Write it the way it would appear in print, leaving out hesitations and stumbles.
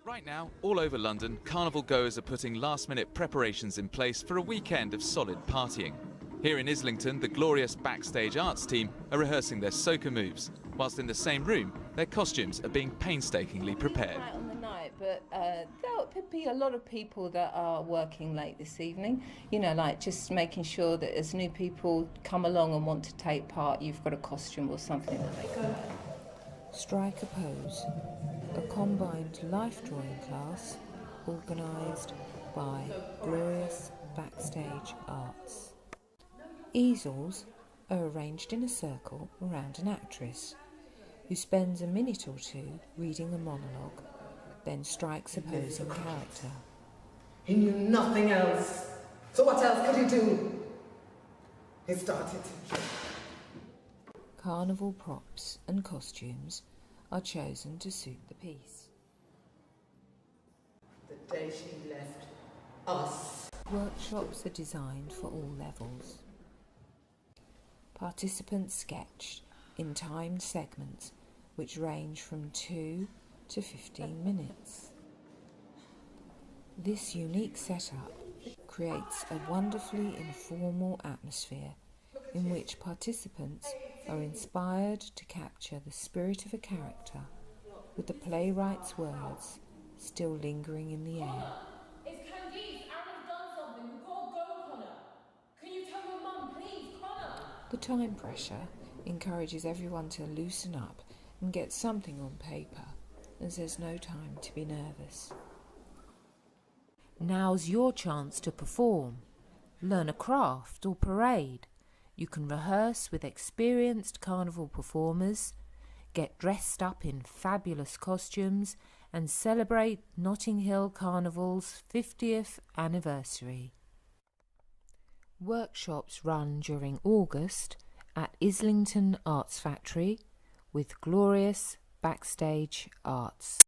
Right now, all over London, Carnival goers are putting last-minute preparations in place for a weekend of solid partying. Here in Islington, the glorious Backstage Arts team are rehearsing their soca moves, whilst in the same room, their costumes are being painstakingly prepared. Right on the night, but there'll be a lot of people that are working late this evening. You know, like just making sure that as new people come along and want to take part, you've got a costume or something that they can wear. Strike a Pose, a combined life drawing class organised by Glorious Backstage Arts. Easels are arranged in a circle around an actress who spends a minute or two reading a monologue, then strikes a pose in character. He knew nothing else. So what else could he do? He started. Carnival props and costumes are chosen to suit the piece. The day she left us. Workshops are designed for all levels. Participants sketch in timed segments which range from 2 to 15 minutes. This unique setup creates a wonderfully informal atmosphere in which participants are inspired to capture the spirit of a character with the playwright's words still lingering in the air. It's Candice. Aaron's done something. We've got to go, Connor. Can you tell your mum, please, Connor? The time pressure encourages everyone to loosen up and get something on paper, as there's no time to be nervous. Now's your chance to perform, learn a craft or parade. You can rehearse with experienced carnival performers, get dressed up in fabulous costumes and celebrate Notting Hill Carnival's 50th anniversary. Workshops run during August at Islington Arts Factory with Glorious Backstage Arts.